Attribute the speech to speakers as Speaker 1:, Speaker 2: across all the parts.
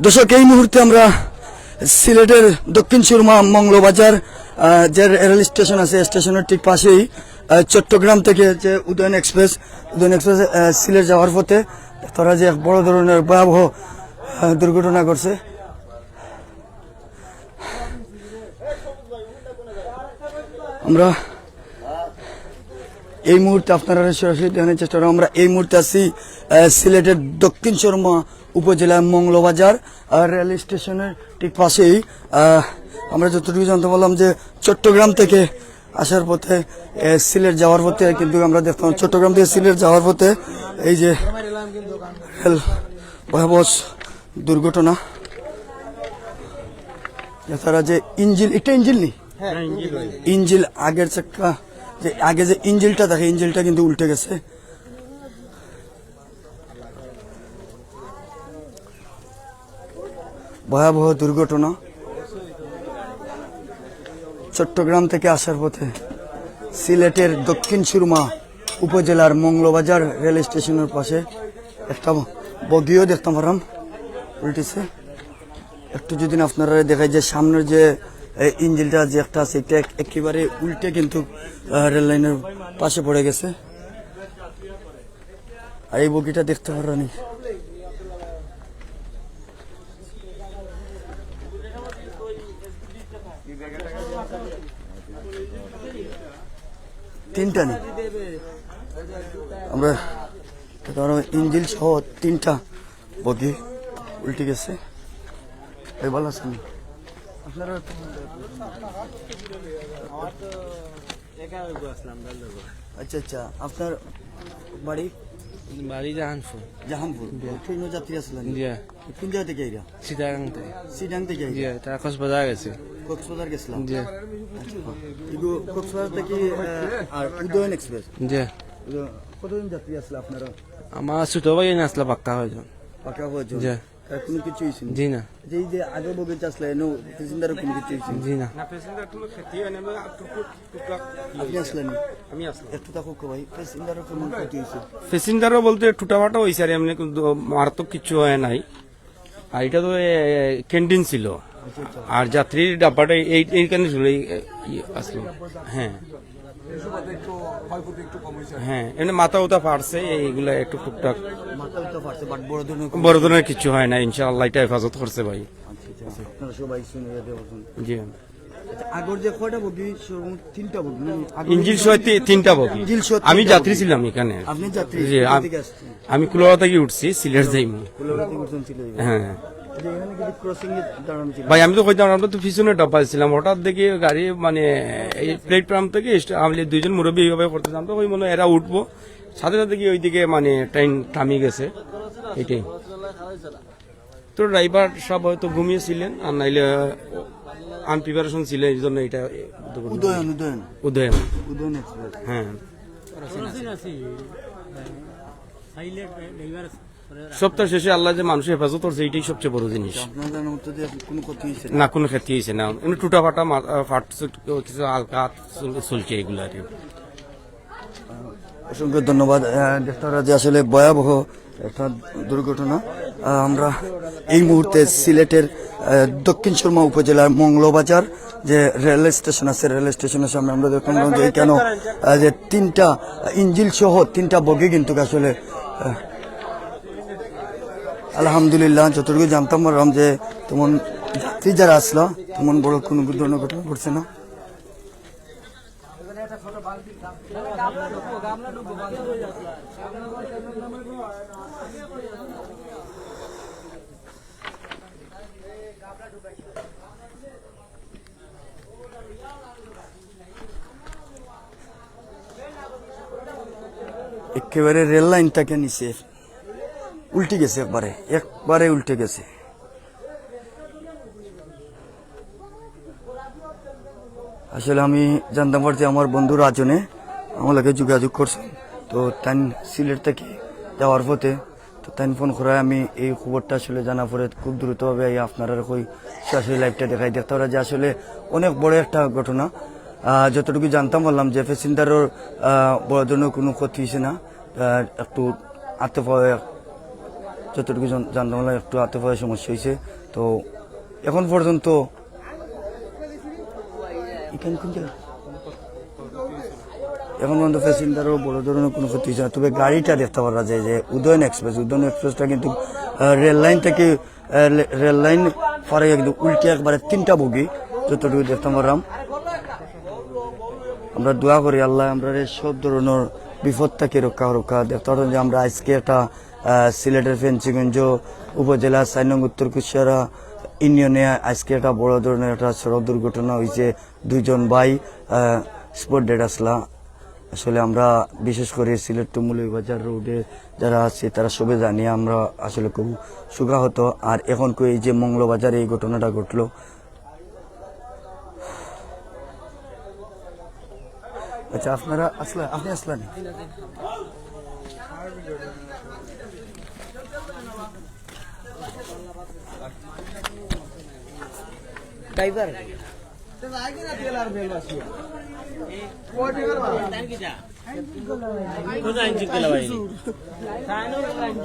Speaker 1: দর্শক, এই মুহূর্তে আমরা সিলেটের দক্ষিণ সুরমা মংলবাজার যে রেল স্টেশন আছে, স্টেশনের ঠিক পাশেই চট্টগ্রাম থেকে যে উদয়ন এক্সপ্রেস সিলেট যাওয়ার পথে তারা যে এক বড় ধরনের ভয়াবহ দুর্ঘটনা ঘটছে। আমরা এই মুহূর্তে আপনারা সরাসরি দেখানোর চেষ্টা করি। আমরা এই মুহূর্তে আছি সিলেটের দক্ষিণ সুরমা উপজেলার মংলবাজার রেল স্টেশনের ঠিক পাশেই। আমরা যতটুকু জানতে পারলাম যে চট্টগ্রাম থেকে আসার পথে সিলেট যাওয়ার পথে কিন্তু আমরা দেখতাম চট্টগ্রাম থেকে সিলেট যাওয়ার পথে এই যে রেল ভয়াবহ দুর্ঘটনা। তারা যে ইঞ্জিল, একটা ইঞ্জিল নেই, ইঞ্জিল আগের চাকা যে আগে যে ইঞ্জিলটা থাকে, ইঞ্জিলটা কিন্তু উল্টে গেছে। ভয়াবহ দুর্ঘটনা চট্টগ্রাম থেকে আসার পথে সিলেটের দক্ষিণ সুরমা উপজেলার মংলবাজার রেল স্টেশনের পাশে একটা বগিও দেখতে পারাম উল্টেছে। একটু যদি আপনারা দেখায় যে সামনের যে ইঞ্জিলটা যে একটা আছে, এটা একেবারে উল্টে কিন্তু রেল লাইনের পাশে পড়ে গেছে। আর এই বগিটা দেখতে পারানি। তিনটা নেই, আমরা ইঞ্জিল সহ তিনটা বগি উল্টে গেছে। এই ভালো আছেন আপনারা? আচ্ছা আচ্ছা, আপনার বাড়ি?
Speaker 2: বাড়ি জাহানপুর।
Speaker 1: জাহানপুর। ট্রেন যাত্রী আসলেন? কোন জায়গা থেকে এরা?
Speaker 2: চিটাগাং থেকে।
Speaker 1: চিটাগাং থেকে?
Speaker 2: তারা কক্সবাজার গেছে।
Speaker 1: কক্সবাজার গেছিলাম? কক্সবাজার থেকে আর উদয়ন এক্সপ্রেস? কতজন যাত্রী আসলে আপনারা?
Speaker 2: আমার ছোট ভাই আসলে পাক্কা হয়েছে।
Speaker 1: পাক্কা হয়েছে? কোনো কিছু হয়েছে?
Speaker 2: জি না।
Speaker 1: যে আগে বগে আসলে প্যাসেঞ্জারের কোনো কিছু হয়েছে?
Speaker 2: জি না।
Speaker 1: আপনি আসলেন? আমি আসলাম। একটু থাকুক ভাই, প্যাসেঞ্জারের কোনো ক্ষতি হয়েছে?
Speaker 3: প্যাসেঞ্জারও বলতে টুটাফাটা হয়েছে আর এমনি মারাত্মক কিছু হয় নাই। আর এটা তো ক্যান্টিন ছিল, আর যাত্রীর ডাব্বাটা এইখানে ছিল আসলো। হ্যাঁ হ্যাঁ, এমনি মাথা উতা ফাটছে, এইগুলা একটু টুকটাক বড় ধরনের কিছু হয় না। ইনশাআল্লাহ এটা হেফাজত করছে ভাই। জি,
Speaker 1: আগর যে কয়টা বগি? তিনটা বগি।
Speaker 3: ইঞ্জিল সহ তিনটা বগি। আমি যাত্রী ছিলাম এখানে।
Speaker 1: আপনি যাত্রী?
Speaker 3: আমি কুলাবা থেকে উঠছি, সিলেট যাইমু। হ্যাঁ ভাই, আমি তো কইতাম আমরা তো পিছনে ডাব্বা ছিলাম, হঠাৎ দেখি গাড়ি মানে এই প্লেটফর্ম থেকে আমি দুইজন মুরব্বী এইভাবে করতেছিলাম, তো ওই মনে এরা উঠবো, সাথে সাথে কি ওইদিকে মানে ট্রেন থামিয়ে গেছে। এটাই তো, ড্রাইভার সব হয়তো ঘুমিয়েছিলেন আর নাইলে আনপ্রিপারেশন ছিল, এই জন্য এটা
Speaker 1: উদয়ন
Speaker 3: হ্যাঁ। সপ্তাহ শেষে আল্লাহ যে মানুষের হেফাজত করছে, এইটাই সবচেয়ে বড় জিনিস। না, কোনো ক্ষতি হয়েছে না, এমনি টুটা ফাটা ফাটছে, কিছু হালকা চলছে এগুলো আর কি।
Speaker 1: অসংখ্য ধন্যবাদ। ডাক্তাররা যে আসলে ভয়াবহ একটা দুর্ঘটনা। আমরা এই মুহূর্তে সিলেটের দক্ষিণ সুরমা উপজেলার মংলবাজার যে রেল স্টেশন আছে, রেল স্টেশনের সামনে আমরা দেখলাম যে কেন যে তিনটা ইঞ্জিল সহ তিনটা বগি কিন্তু আসলে আলহামদুলিল্লাহ যতটুকু জানতাম পারলাম যে তেমন যাত্রী যারা আসলো তেমন বড় কোনো ধরনের ঘটনা ঘটছে না। একেবারে রেল লাইনটাকে নিচে উল্টে গেছে, একবারে উল্টে গেছে। আসলে আমি জানতাম পারছি, আমার বন্ধু রাজনে আমাকে যোগাযোগ করছেন, তো তাই সিলেট থেকে যাওয়ার পথে তো তাই ফোন করে আমি এই খবরটা আসলে জানা পরে খুব দ্রুতভাবে আপনারা ওই সরাসরি লাইভটা দেখাই দেখতে পারা যে আসলে অনেক বড় একটা ঘটনা। যতটুকু জানতাম পারলাম যে প্যাসেঞ্জারের বড় ধরনের কোনো ক্ষতি হয়েছে না, একটু যতটুকু জানতে পারলাম একটু হাতে পায়ে সমস্যা হয়েছে। তো এখন পর্যন্ত এখানে কোন জায়গা? এখন পর্যন্ত প্যাসেঞ্জারও বড় ধরনের কোনো ক্ষতি হয়েছে না। তবে গাড়িটা দেখতে পারা যায় যে উদয়ন এক্সপ্রেসটা কিন্তু রেল লাইন থেকে রেল লাইন পারে একদম উল্টে একবারে 3টা বগি যতটুকু দেখতে পারলাম। আমরা দোয়া করি আল্লাহ আমরা সব ধরনের বিপদ থেকে রক্ষা দেখতে পারলাম যে আমরা আজকে একটা সিলেটের ফেন্সিগঞ্জ উপজেলা 4 নং উত্তর কুশিয়ারা ইউনিয়নে আজকে একটা বড় ধরনের একটা সড়ক দুর্ঘটনা হয়েছে। 2 জন ভাই স্পট ডেড আসলা। আসলে আমরা বিশেষ করে সিলেট টু মৌলভীবাজার রোডে যারা আছে তারা সবে জানি আমরা আসলে খুব সুখাহত। আর এখন এই যে মংলবাজারে এই ঘটনাটা ঘটলো, আচ্ছা আপনারা আপনি আসলেন?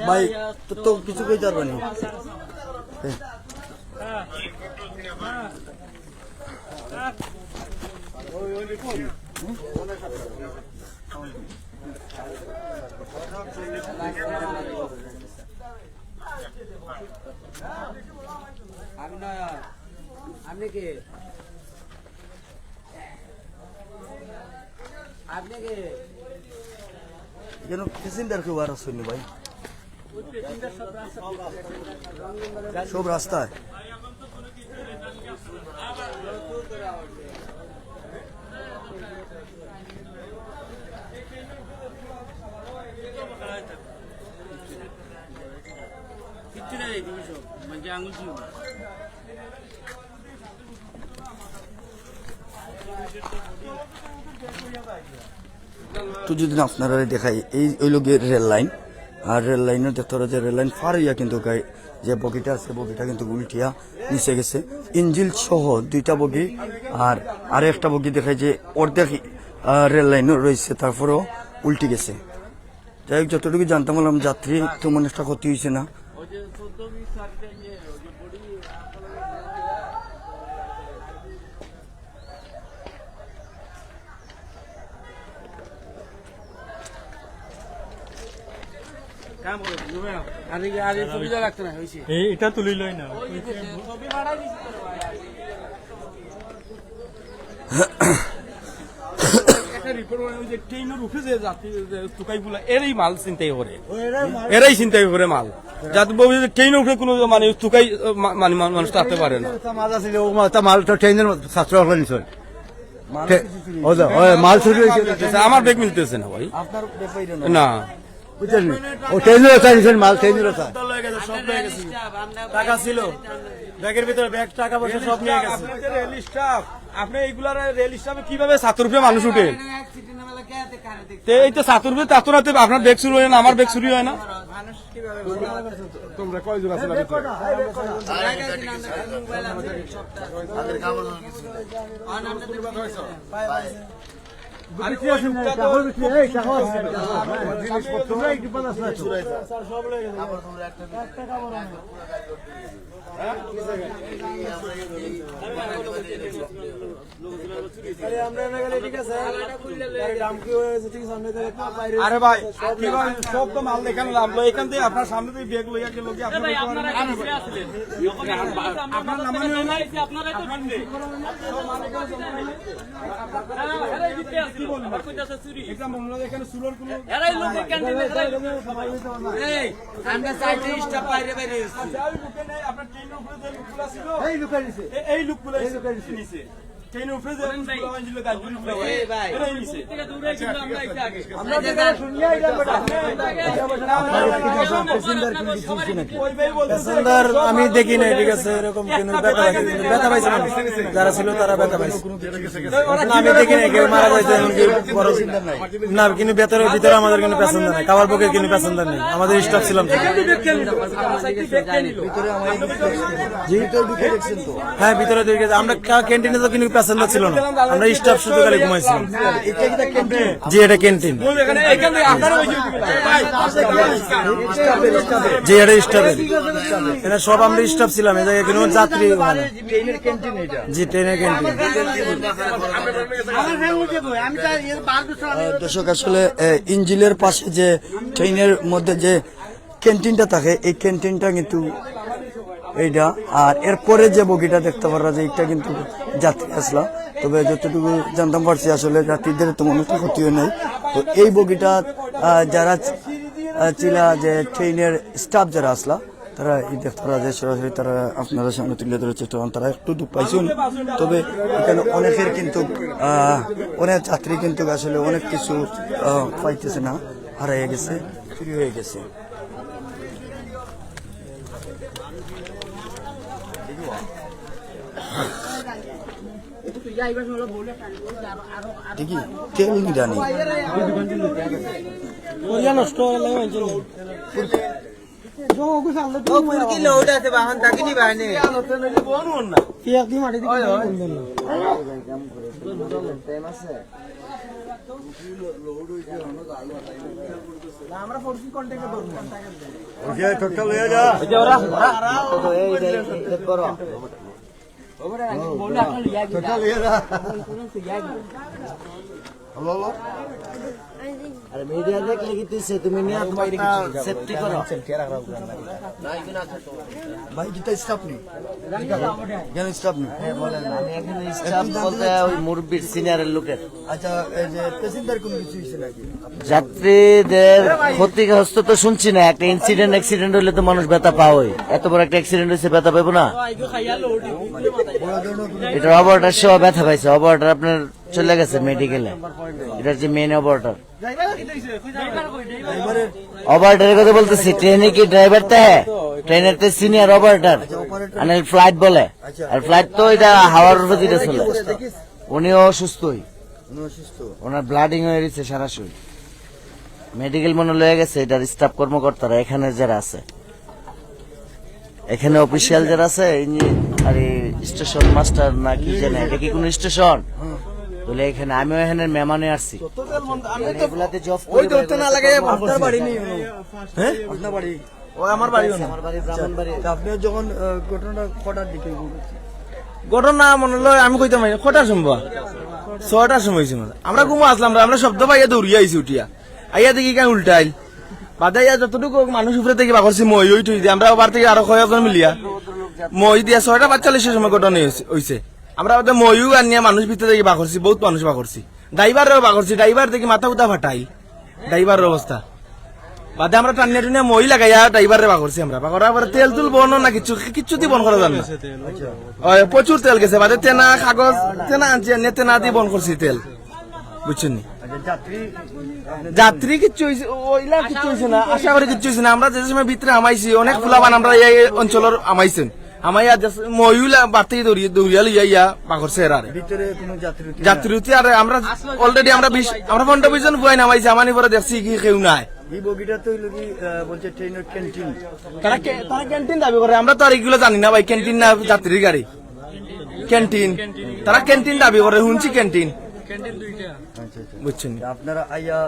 Speaker 1: ভাই তো কিছু কইতে পারবানি?
Speaker 4: আপনি কে?
Speaker 1: কেন প্যাসেঞ্জার কেউ আর আসেনি ভাই? সব রাস্তায় তো যদি আপনারা দেখাই এই হইল গিয়ে রেল লাইন। আর রেল লাইনের দেখতে পারা যে রেল লাইন পার হইয়া কিন্তু যে বগিটা আছে বগিটা কিন্তু উল্টিয়া নিচে গেছে। ইঞ্জিল সহ 2টা বগি আর আরেকটা বগি দেখায় যে অর্ধেক রেল লাইনও রয়েছে, তারপরেও উল্টি গেছে। যাই হোক যতটুকু জানতাম বললাম যাত্রী তেমন একটা ক্ষতি হয়েছে না।
Speaker 3: এটা তুলিলই না এরাই মাল চিন্তাই করে, এরাই চিন্তাই করে মাল যাতে ট্রেনের উপরে কোনো মানে তুকাই মানে মানুষ থাকতে পারে না।
Speaker 5: মাল তো ট্রেনের ছাত্র মাল চুরি হয়েছে।
Speaker 3: আমার ব্যাগ মিলতেছে না ভাই,
Speaker 1: আপনার ব্যাপারই
Speaker 3: না
Speaker 5: বুঝছেন ও ট্রেনের চাইছেন মাল ট্রেনের
Speaker 3: টাকা ছিল ব্যাগের ভিতরে, ব্যাগ টাকা পয়সা সব নিয়ে গেছে। রেল স্টাফ আপনি এইগুলার রেল স্টাফে কিভাবে 7 রুপে মানুষ উঠে? এই তো 7 রুপে তাতে আপনার ব্যাগ চুরি হয় না, আমার ব্যাগ চুরি হয় না? তোমরা কয়জন আছে? আরে ভাই সব তো মাল এখানে নামলো, এখান থেকে আপনার সামনে থেকে ব্যাগ লইয়া গেল কি আপনার এই লোকগুলো ট্রেনের উপরে যে ছিল গাড়ির উপরে এরাই নিছে।
Speaker 5: আমি দেখি নাই, ঠিক আছে এরকম ব্যথা পাইছে মানুষ যারা ছিল তারা ব্যথা পাইছে। আমি দেখি নাই কেউ মারা যাইছে না, কিন্তু ভেতরের ভিতরে আমাদের কোনো প্যাসেঞ্জার নাই, কাবার পক্ষে কোনো প্যাসেঞ্জার নেই, আমাদের স্টাফ ছিলাম। হ্যাঁ ভিতরে আমরা ক্যান্টিনে তো কিন্তু প্যাসেঞ্জার ছিল না, আমরা স্টাফ শুধু খালি ঘুমাইছিলাম। জি এটা ক্যান্টিন, জি এটা স্টাফের, এটা সব আমরা স্টাফ ছিলাম। এই জায়গায় কোনো যাত্রী হয় না। জি ট্রেনের ক্যান্টিন।
Speaker 1: দর্শক আসলে ইঞ্জিলের পাশে যে ট্রেনের মধ্যে যে ক্যান্টিনটা থাকে এই ক্যান্টিনটা কিন্তু এইটা, আর এরপরে যে বগিটা দেখতে পারা যে এটা কিন্তু যাত্রী আসলা, তবে যতটুকু জানতাম পারছি আসলে যাত্রীদের তেমন একটা ক্ষতিও নেই। তো এই বগিটা যারা ছিল যে ট্রেনের স্টাফ যারা আসলা তারা এই দেখতে পারা যে সরাসরি তারা আপনারা সামনে তুলে ধরার চেষ্টা করেন, তারা একটু দুঃখ পাইছেন। তবে এখানে অনেকের কিন্তু অনেক যাত্রী কিন্তু আসলে অনেক কিছু পাইতেছে না, হারিয়ে গেছে, চুরি হয়ে গেছে। দেখি তেল নিরানি
Speaker 4: আরে মিডিয়া দেখলে কি তুই তুমি নিয়ে তোমার সেফটি করো।
Speaker 1: ভাই কিতা স্টাফ নেই, কেন স্টাফ নেই?
Speaker 4: আমি এখানে স্টাফ বলতে ওই মুরব্বির সিনিয়রের লোকের।
Speaker 1: আচ্ছা এই যে প্যাসেঞ্জার কোনো কিছু হয়েছে নাকি?
Speaker 4: যাত্রীদের ক্ষতিগ্রস্ত তো শুনছি না, একটা অ্যাক্সিডেন্ট হলে তো মানুষ ব্যথা পাওয়াই। এত বড় একটা অ্যাক্সিডেন্ট হয়েছে, ব্যথা পাবো না? এটা অপারেটর সহ ব্যথা পাইছে, অপারেটর আপনার চলে গেছে মেডিকেলে, এটা হচ্ছে মেন অপারেটর। অপারেটরের কথা বলতেছি, ট্রেনে কি ড্রাইভার তো হ্যাঁ, ট্রেনের তো সিনিয়র অপারেটর, আর ফ্লাইট বলে, আর ফ্লাইট তো এটা হাওয়ার উপর দিয়ে চলে। উনিও অসুস্থই, ওনার ব্লাডিং হয়ে গেছে সারা শরীর, মেডিকেল মনে লয়ে গেছে। এটার স্টাফ কর্মকর্তারা এখানে যারা আছে, এখানে অফিসিয়াল যারা আছে, আর স্টেশন মাস্টার না কি জানে, এটা কি কোন স্টেশন বলে এখানে, আমিও এখানে মেহমানে আসছি। এগুলাতে জব
Speaker 5: ওই ধরতে না লাগে, আপনার বাড়ি নেই? হ্যাঁ
Speaker 1: আপনার বাড়ি?
Speaker 5: ও আমার বাড়ি।
Speaker 4: আমার বাড়ি ব্রাহ্মণবাড়ি।
Speaker 1: আপনি যখন ঘটনাটা কটার দিকে
Speaker 5: ঘটনা মনে হয় আমি কইতে পারি কটার সময়, 6টার সময় হয়েছে। আমরা ঘুমো আসলাম, আমরা শব্দ পাইয়া দৌড়িয়া আইছি, উঠিয়া আইয়া দেখি কেন উল্টাইল বাদাইয়া যতটুকু মানুষ উপরে থেকে বাকরছি মই ওই টুই দিয়ে আমরা ওবার থেকে আরো কয়েকজন মিলিয়া মই দিয়া 6:45 সময় ঘটনা হয়েছে। আমরা মইও আনিয়া মানুষ ভিতরে থেকে বাকরছি, বহুত মানুষ বাকরছি, ড্রাইভারও বাকরছি, ড্রাইভার দেখি মাথা উঠা ফাটাইল ড্রাইভারের অবস্থা। বাদে আমরা টানিয়া টুনিয়া মই লাগাইয়া ড্রাইভারে বাকরছি। আমরা বাকরার পরে তেল তুল বনো না, কিচ্ছু দিয়ে বন করা যাবে না, প্রচুর তেল গেছে। বাদে তেনা কাগজ তেনা আনছি, তেনা দিয়ে বন করছি তেল, বুঝছেন নি? যাত্রী কিচ্ছু ওইলা কিচ্ছু হয়েছে না, আশা করি কিচ্ছু হয়েছে না। আমরা যে সময় ভিতরে আমাইছি, অনেক ফুলাবান আমরা এই অঞ্চলের আমাইছেন, আমাইয়া মহিলা বাড়তে দৌড়িয়া লইয়া ইয়া বাকরছে। আর
Speaker 1: ভিতরে কোনো
Speaker 5: যাত্রী আর আমরা অলরেডি আমরা 15-20 জন বুয়াই নামাইছি। আমানি পরে দেখছি কি কেউ নাই।
Speaker 1: এই বগিটা তো বলছে ট্রেনের ক্যান্টিন,
Speaker 5: তারা ক্যান্টিন দাবি করে, আমরা তো আর এগুলো জানি না ভাই, ক্যান্টিন না যাত্রীর গাড়ি ক্যান্টিন, তারা ক্যান্টিন দাবি করে, শুনছি ক্যান্টিন, বুঝছেন?
Speaker 1: আপনারা আইয়া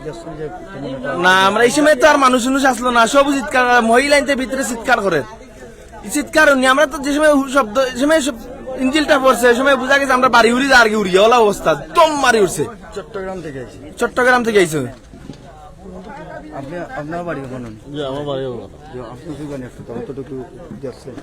Speaker 1: দেখছেন যে
Speaker 5: না, আমরা এই সময় তো আর মানুষ আসলো না, সব চিৎকার, মহিলা ভিতরে চিৎকার করে, চিৎকার উনি। আমরা তো যে সময় শব্দ, যে সময় ইঞ্জিলটা পড়ছে, এই সময় বোঝা গেছে আমরা বাড়ি উড়ি আর কি উড়িয়া ওলা অবস্থা, দম মারি উঠছে।
Speaker 1: চট্টগ্রাম থেকে আইছি।
Speaker 5: চট্টগ্রাম থেকে আইছে।
Speaker 1: আপনি আপনার বাড়ি বলুন?
Speaker 2: আমার বাড়ি
Speaker 1: আপনি কি জানেন একটু কতটুকু দেখছেন?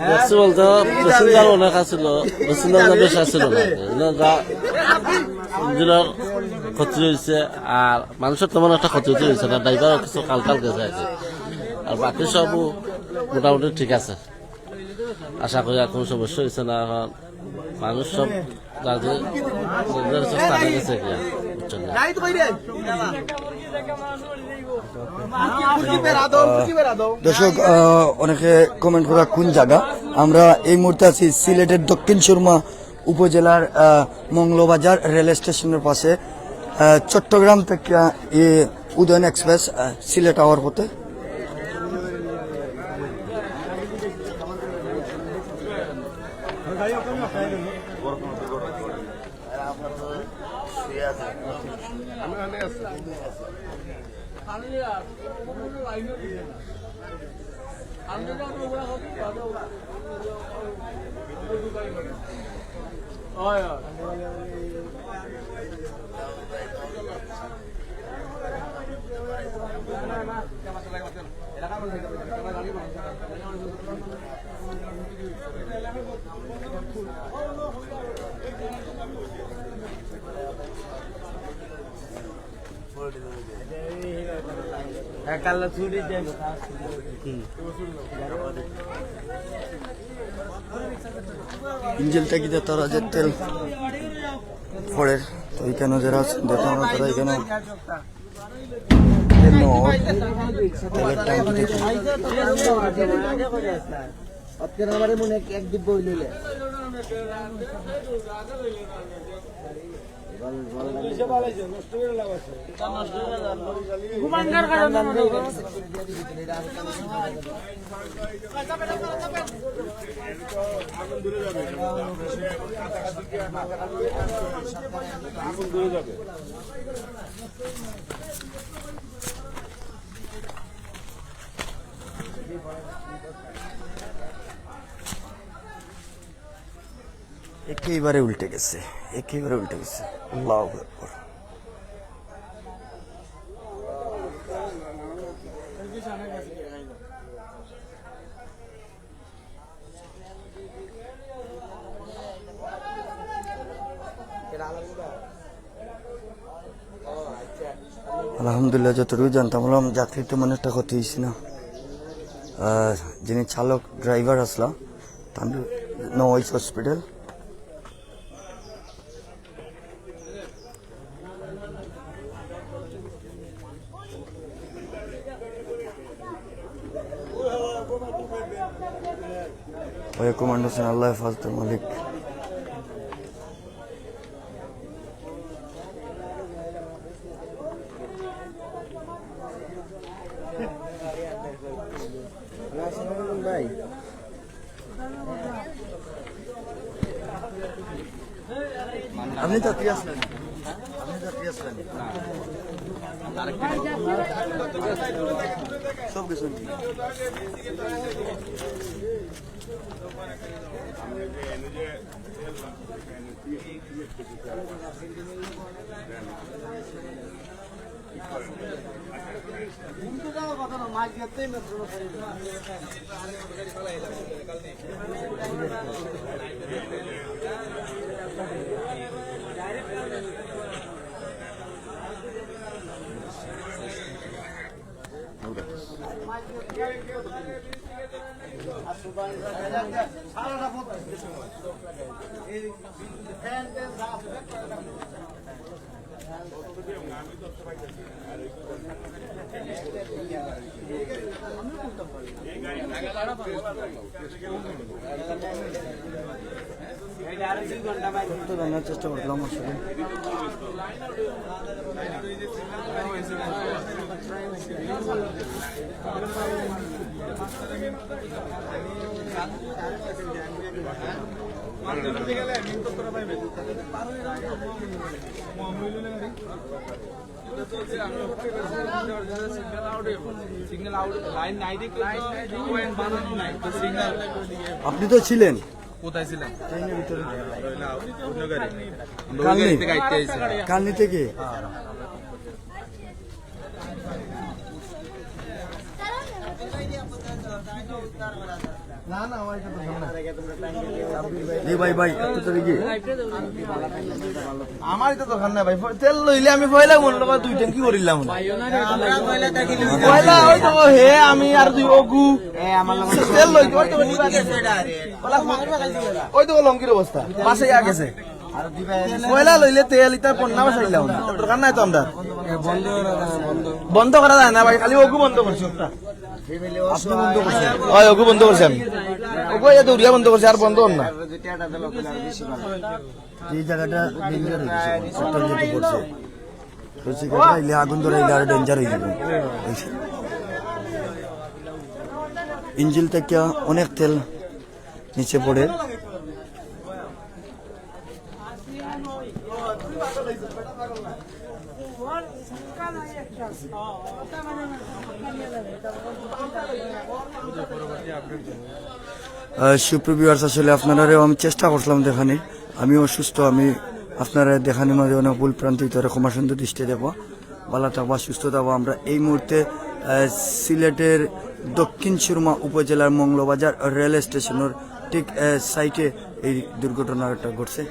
Speaker 2: দেখছি বলতে প্যাসেঞ্জার অনেক আসছিল, প্যাসেঞ্জার বেশি আসছিল না, ইঞ্জিনের ক্ষতি হয়েছে, আর মানুষের তেমন একটা ক্ষতি হয়েছে না, ড্রাইভারও কিছু কালকাল গেছে আর কি। আর বাকি সব মোটামুটি ঠিক আছে, আশা করি আর কোনো সমস্যা হয়েছে না। এখন মানুষ সব স্থানে গেছে গিয়া, বুঝছেন না?
Speaker 1: দর্শক অনেকে কমেন্ট করা কোন জায়গা, আমরা এই মুহূর্তে আছি সিলেটের দক্ষিণ সুরমা উপজেলার মংলবাজার রেল স্টেশনের পাশে। চট্টগ্রাম থেকে উদয়ন এক্সপ্রেস সিলেট আওয়ার পথে। ইঞ্জিলটা কি তারা যে তেল পড়ে তো এখানে যারা দেখো আমরা তারা এখানে তেলের ট্যাঙ্কি দেখি
Speaker 4: আপনার আমার মনে এক ডিব্বা হইলে
Speaker 1: একেবারে উল্টে গেছে, একেবারে উল্টে গেছে। আল্লাহু আকবার। আলহামদুলিল্লাহ, যতটুকু জানতাম বললাম যাত্রী তো মনে একটা ক্ষতি হয়েছে না। যিনি চালক ড্রাইভার আসলা তাদের নওয়াইজ হসপিটাল। ওই কমান্ডেশন আল্লাহ হেফাজত মালিক। আপনি যাত্রী আসলেন, আপনি যাত্রী আসলেন সব কিছু জানার চেষ্টা করলাম আসলে। আপনি তো ছিলেন
Speaker 5: কোথায় ছিলেন?
Speaker 1: ট্রেনের ভিতরে।
Speaker 5: অন্য গাড়ি।
Speaker 1: কালনি থেকে ভাই ভাই এত তারিখে
Speaker 5: আমার তো দোকান না ভাই, তেল লইলে আমি পয়লা মনে করবা 2 ট্যাঙ্কি করিলাম পয়লা। ওই তো হে আমি আর দুই ওগু তেল লই ওই তো নিবা গেছে ওই তো লঙ্কির অবস্থা পাশে আ গেছে পয়লা লইলে তেল ইতা পন্না বাসাইলাম দোকান নাই তো আমরা বন্ধ করা যায় না ভাই, খালি ওগু বন্ধ করছি একটা।
Speaker 1: আপনি বন্ধ করছেন?
Speaker 5: ওই ওগু বন্ধ করছি আমি, ওগু এত উড়িয়া বন্ধ করছি আর বন্ধ হন না।
Speaker 1: এই জায়গাটা ডেঞ্জার হয়ে গেছে, একটা যেতে পড়ছে তো সেখানে আইলে আগুন ধরে আইলে আরো ডেঞ্জার হয়ে যাবে। ইঞ্জিল থেকে অনেক তেল নিচে পড়ে সুপ্রিয় আসলে আপনারাও আমি চেষ্টা করছিলাম দেখানি, আমি অসুস্থ, আমি আপনারা দেখানির মাঝে অনেক ভুল প্রান্তিত ক্ষমা সুন্দর দৃষ্টি দেবো, ভালো থাকবা, সুস্থ থাকবো। আমরা এই মুহূর্তে সিলেটের দক্ষিণ সুরমা উপজেলার মংলবাজার রেল স্টেশনের ঠিক সাইটে এই দুর্ঘটনাটা ঘটছে।